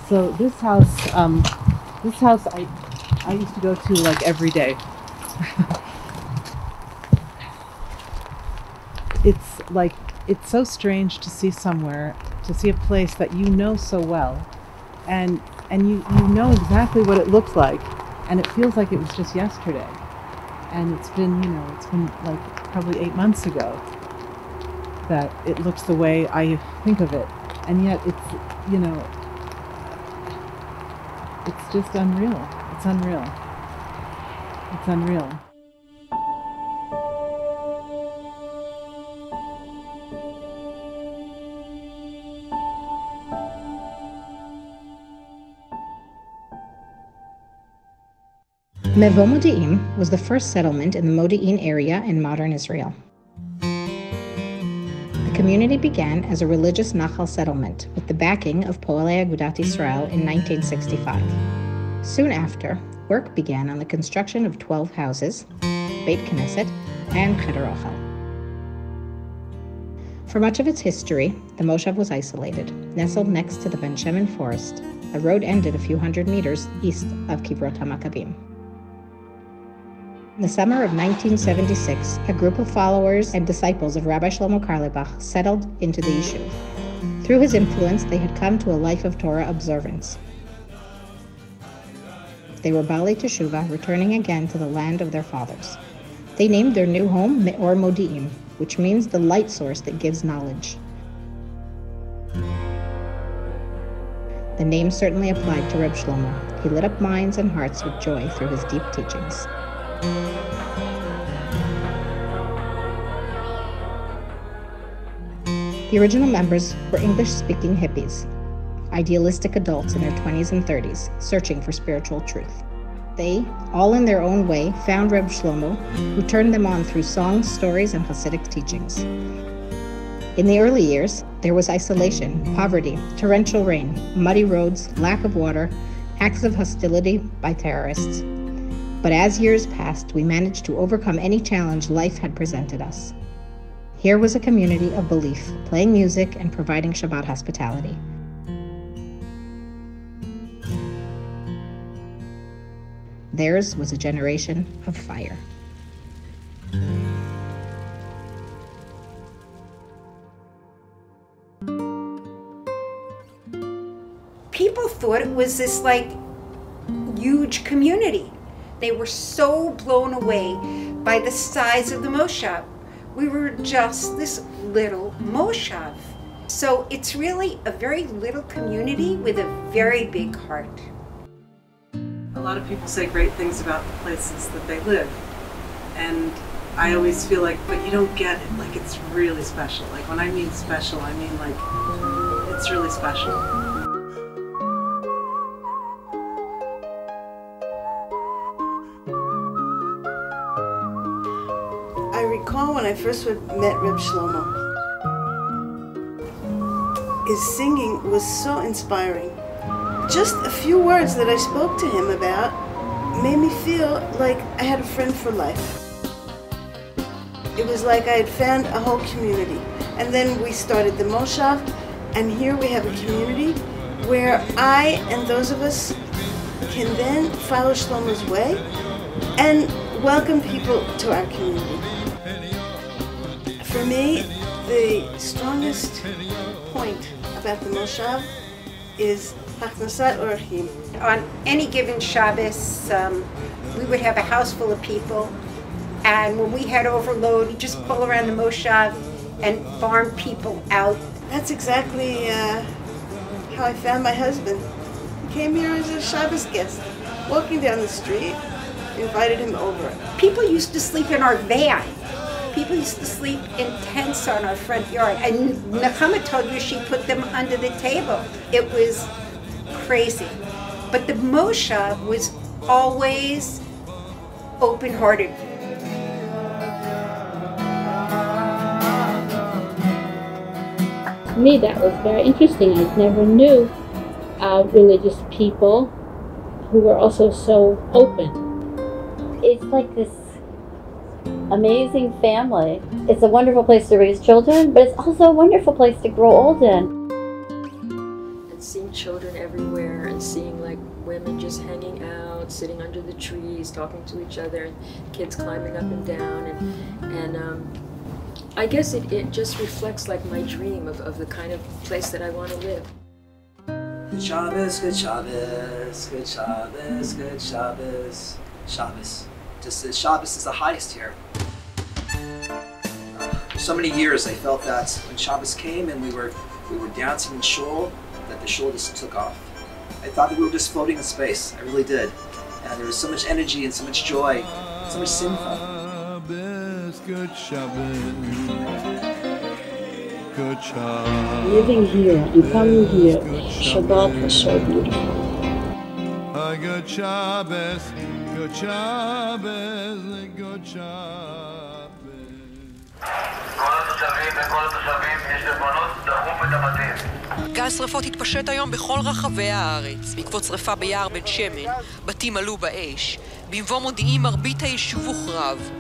So this house I used to go to like every day. It's so strange to see a place that you know so well, and you know exactly what it looks like, and it feels like it was just yesterday, and it's been like probably 8 months ago that it looks the way I think of it, and yet it's just unreal. It's unreal. It's unreal. מבוא Modi'im was the first settlement in the Modi'in area in modern Israel. The community began as a religious Nachal settlement with the backing of Poalei Agudat Israel in 1965. Soon after, work began on the construction of 12 houses, Beit Knesset, and Cheder Ochel. For much of its history, the moshav was isolated, nestled next to the Ben Shemen forest. The road ended a few hundred meters east of Kivrot HaMaccabim. In the summer of 1976, a group of followers and disciples of Rabbi Shlomo Carlebach settled into the yeshuv. Through his influence, they had come to a life of Torah observance. They were Bali Teshuvah, returning again to the land of their fathers. They named their new home Me'or Modi'im, which means the light source that gives knowledge. The name certainly applied to Reb Shlomo. He lit up minds and hearts with joy through his deep teachings. The original members were English-speaking hippies, idealistic adults in their 20s and 30s, searching for spiritual truth. They, all in their own way, found Reb Shlomo, who turned them on through songs, stories, and Hasidic teachings. In the early years, there was isolation, poverty, torrential rain, muddy roads, lack of water, acts of hostility by terrorists. But as years passed, we managed to overcome any challenge life had presented us. Here was a community of belief, playing music and providing Shabbat hospitality. Theirs was a generation of fire. People thought it was this huge community. They were so blown away by the size of the moshav. We were just this little moshav. So it's really a very little community with a very big heart. A lot of people say great things about the places that they live. And I always feel like, but you don't get it. Like, it's really special. Like, when I mean special, I mean like, it's really special. I recall when I first met Reb Shlomo, his singing was so inspiring. Just a few words that I spoke to him about made me feel like I had a friend for life. It was like I had found a whole community. And then we started the moshav, and here we have a community where I and those of us can then follow Shlomo's way and welcome people to our community. For me, the strongest point about the moshav is Hackmastat Orchim. On any given Shabbos, we would have a house full of people, and when we had overload, you just pull around the moshav and farm people out. That's exactly how I found my husband. He came here as a Shabbos guest, walking down the street, invited him over. People used to sleep in our van. People used to sleep in tents on our front yard, and Nechama told you she put them under the table. It was crazy. But the moshav was always open-hearted. To me, that was very interesting. I never knew religious people who were also so open. It's like this amazing family. It's a wonderful place to raise children, but it's also a wonderful place to grow old in. And seeing children everywhere out sitting under the trees, talking to each other, and kids climbing up and down, and I guess it just reflects like my dream of the kind of place that I want to live. Good Shabbos, good Shabbos, good Shabbos, good Shabbos, Shabbos. Just Shabbos is the highest here. For so many years I felt that when Shabbos came and we were dancing in shul, that the shul just took off. I thought that we were just floating in space. I really did. And there was so much energy and so much joy, so much simcha. Good Shabbos, good Shabbos. Living here and coming here, Shabbat was so beautiful. Good Shabbos, good Shabbos, good Shabbos. גל שרפות התפשט היום בכל רחבי הארץ. בעקבות שרפה ביער בן שמן, בתים עלו באש. במבוא מודיעים מרבית היישוב הוחרב.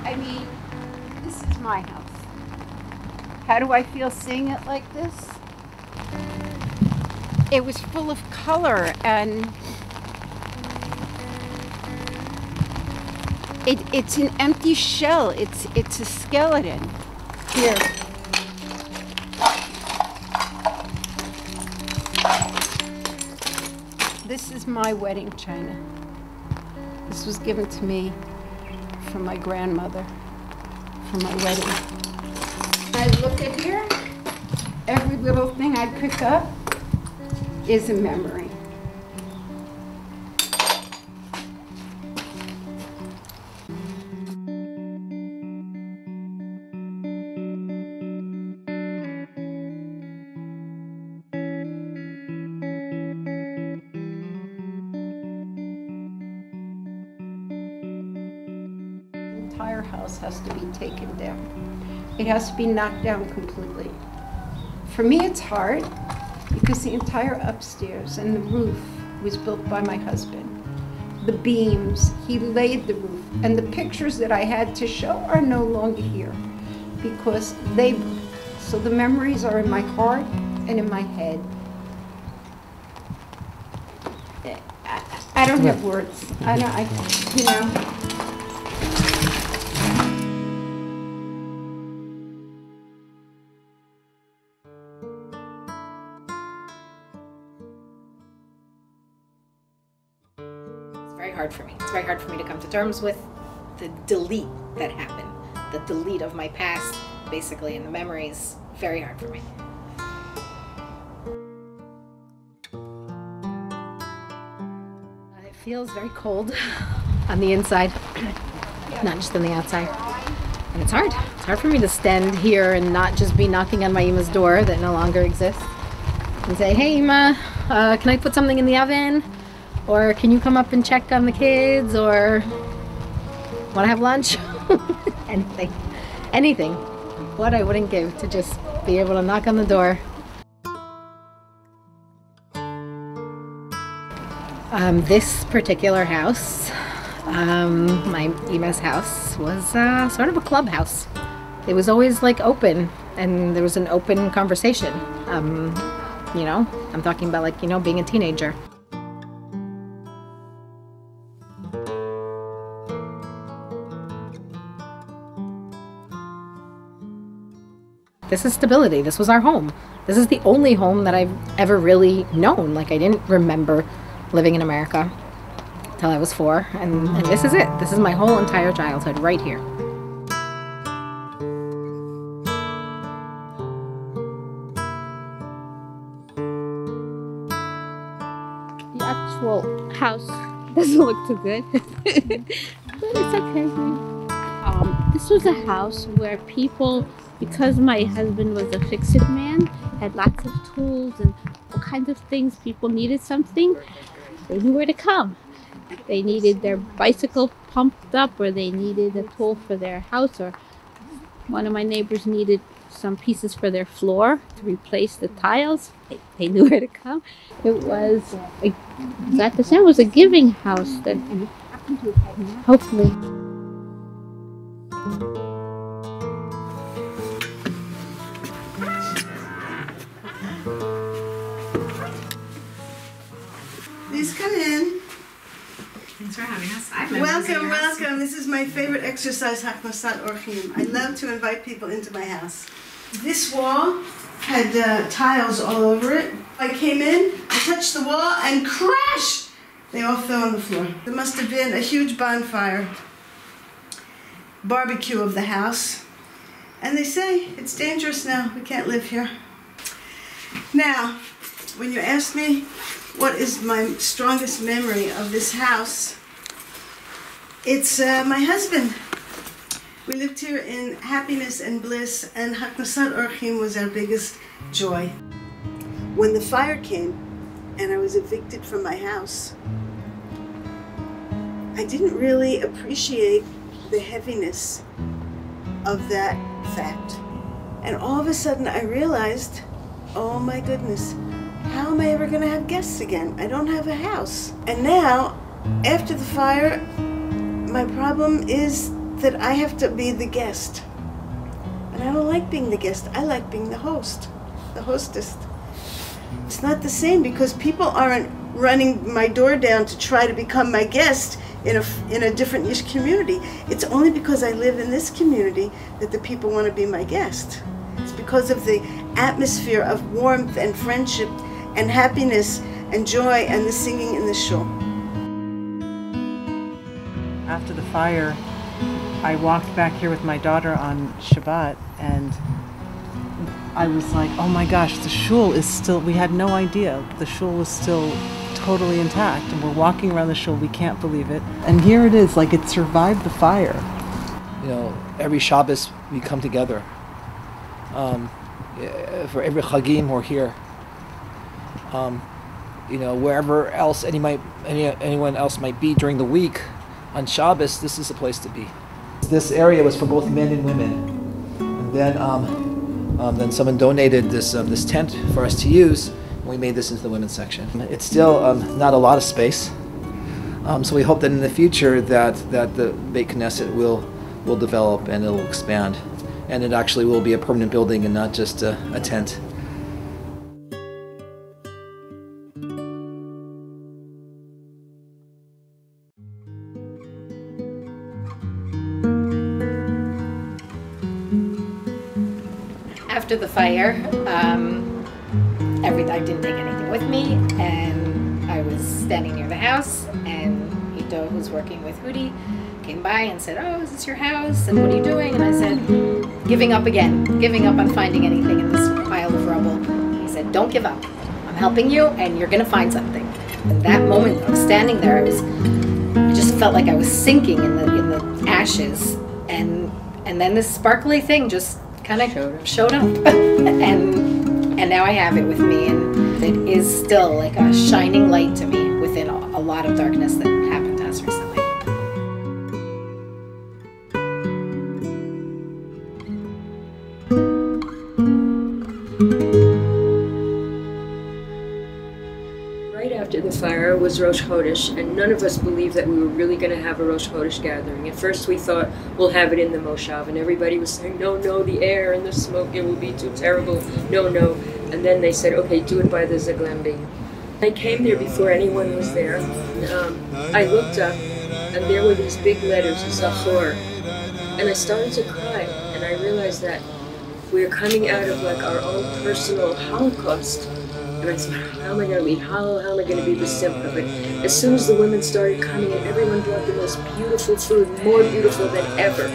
I mean, this is my house. How do I feel seeing it like this? It was full of color, and it's an empty shell. It's a skeleton. Here. This is my wedding china. This was given to me from my grandmother for my wedding. I look at here, every little thing I pick up is a memory. The entire house has to be taken down. It has to be knocked down completely. For me, it's hard because the entire upstairs and the roof was built by my husband. The beams, he laid the roof, and the pictures that I had to show are no longer here because they broke. So the memories are in my heart and in my head. I don't have words. You know. Very hard for me. It's very hard for me to come to terms with the delete that happened. The delete of my past, basically, and the memories. Very hard for me. It feels very cold on the inside, not just on the outside. And it's hard. It's hard for me to stand here and not just be knocking on my Ima's door that no longer exists and say, hey Ima, can I put something in the oven? Or can you come up and check on the kids? Or want to have lunch? Anything. Anything. What I wouldn't give to just be able to knock on the door. This particular house, my Ima's house, was sort of a clubhouse. It was always like open, and there was an open conversation. You know, I'm talking about like, you know, being a teenager. This is stability. This was our home. This is the only home that I've ever really known. Like, I didn't remember living in America till I was 4, and this is it. This is my whole entire childhood right here. The actual house doesn't look too good, but it's okay. This was a house where people, because my husband was a fix-it man, had lots of tools and all kinds of things. People needed something, they knew where to come. They needed their bicycle pumped up, or they needed a tool for their house, or one of my neighbors needed some pieces for their floor to replace the tiles. They knew where to come. It was a giving house that hopefully. Please come in. Thanks for having us. Welcome. This is my favorite exercise, Hackmastat Orchim. I love to invite people into my house. This wall had tiles all over it. I came in, I touched the wall, and crash! They all fell on the floor. There must have been a huge bonfire, barbecue of the house. And they say, it's dangerous now, we can't live here. Now, when you ask me what is my strongest memory of this house, it's my husband. We lived here in happiness and bliss, and Hackmastat Orchim was our biggest joy. When the fire came and I was evicted from my house, I didn't really appreciate the heaviness of that fact. And all of a sudden I realized, oh my goodness, how am I ever going to have guests again? I don't have a house. And now, after the fire, my problem is that I have to be the guest. And I don't like being the guest. I like being the host, the hostess. It's not the same because people aren't running my door down to try to become my guest in a different Yish community. It's only because I live in this community that the people want to be my guest. It's because of the atmosphere of warmth and friendship and happiness and joy and the singing in the shul. After the fire, I walked back here with my daughter on Shabbat, and I was like, oh my gosh, the shul is still, we had no idea. The shul was still totally intact, and we're walking around the shul, we can't believe it. And here it is, like it survived the fire. You know, every Shabbos we come together. For every Chagim we're here. You know, wherever else anyone else might be during the week, on Shabbos, this is a place to be. This area was for both men and women, and then someone donated this tent for us to use, and we made this into the women's section. It's still not a lot of space, so we hope that in the future that the Beit Knesset will develop and it'll expand, and it actually will be a permanent building and not just a tent. After the fire, I didn't take anything with me, and I was standing near the house, and Ito, who's working with Hudi, came by and said, oh, is this your house? And what are you doing? And I said, giving up again, giving up on finding anything in this pile of rubble. He said, don't give up. I'm helping you, and you're going to find something. And that moment of standing there, I just felt like I was sinking in the ashes, and then this sparkly thing just kind of showed up. and now I have it with me, and it is still like a shining light to me within a lot of darkness that happened to us recently. Right after the fire was Rosh Chodesh, and none of us believed that we were really going to have a Rosh Chodesh gathering. At first we thought we'll have it in the Moshav, and everybody was saying, no, the air and the smoke, it will be too terrible, no. And then they said, okay, do it by the Zaglambi. I came there before anyone was there. I looked up, and there were these big letters, Zachor, and I started to cry, and I realized that we are coming out of like our own personal Holocaust. And I said, how am I going to lead? How am I going to be the simcha? But as soon as the women started coming, and everyone brought the most beautiful food, more beautiful than ever.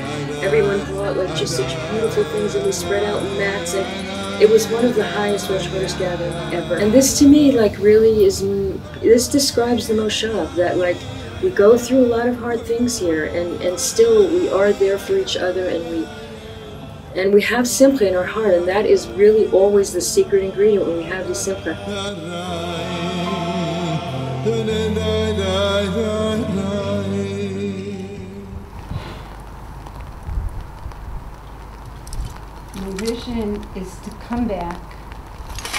Everyone brought like just such beautiful things, and we spread out mats, and it was one of the highest Rosh Chodesh gatherings ever. And this to me, like, really this describes the Moshav, that like we go through a lot of hard things here, and still we are there for each other, And we have simcha in our heart, and that is really always the secret ingredient when we have the simcha. My vision is to come back.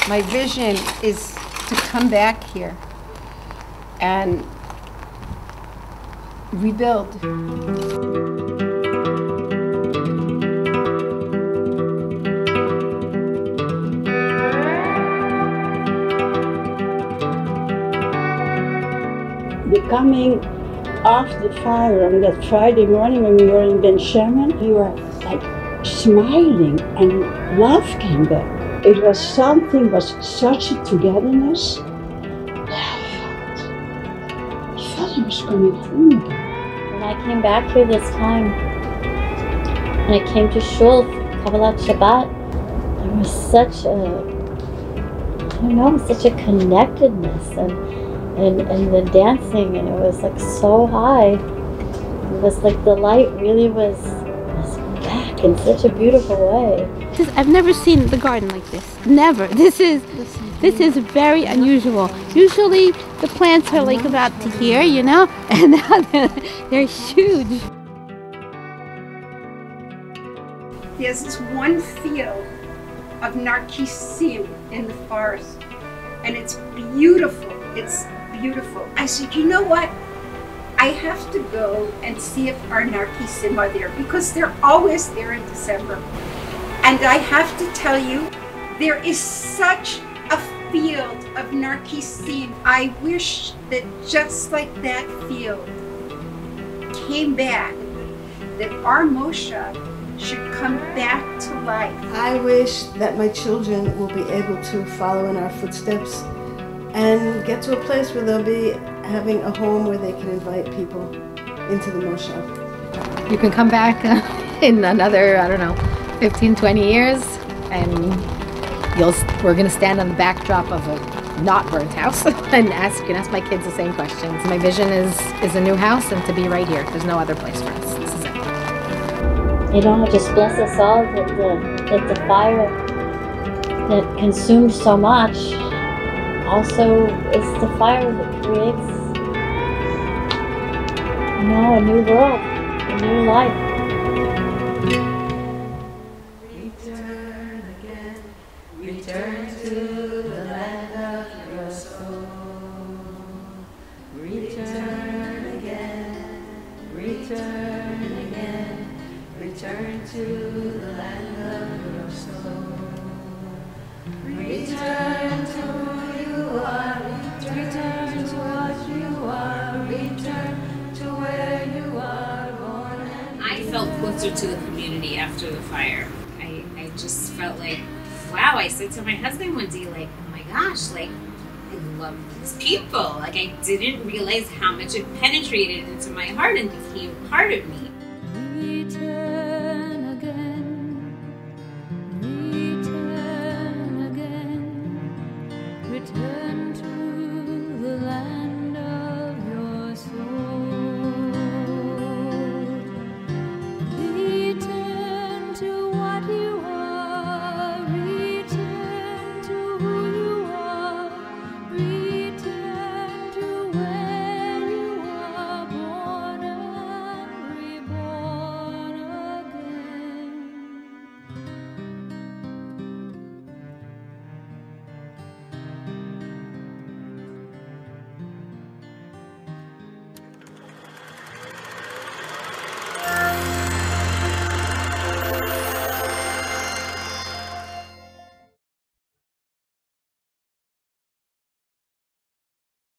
My vision is to come back here and rebuild. The coming off the fire on that Friday morning when we were in Ben Shemen, we were like smiling and love came back. It was something, was such a togetherness. I felt I was coming home again. When I came back here this time, and I came to Shul for Kabbalat Shabbat, there was such such a connectedness and the dancing, and it was like so high. It was like the light really was back in such a beautiful way. I've never seen the garden like this. Never. This is very unusual. Usually the plants are like about to here, you know, and now they're huge. There's this one field of narcissim in the forest, and it's beautiful. It's beautiful. I said, you know what? I have to go and see if our narcissim are there, because they're always there in December. And I have to tell you, there is such a field of narcissim. I wish that just like that field came back, that our moshav should come back to life. I wish that my children will be able to follow in our footsteps and get to a place where they'll be having a home where they can invite people into the moshav. You can come back in another, I don't know, 15, 20 years, and we're going to stand on the backdrop of a not burnt house and you can ask my kids the same questions. My vision is a new house and to be right here. There's no other place for us. This is it. You know, just bless us all that the fire that consumed so much also is the fire that creates, you know, a new world, a new life. Return again, return to the land of your soul. Return again, return again, return to the land of your soul. Return to who you are, return to what you are, return to where you are born and I felt closer to the community after the fire. I just felt like, wow, I said to my husband one day, like, oh my gosh, like, I love these people. Like, I didn't realize how much it penetrated into my heart and became part of me. return.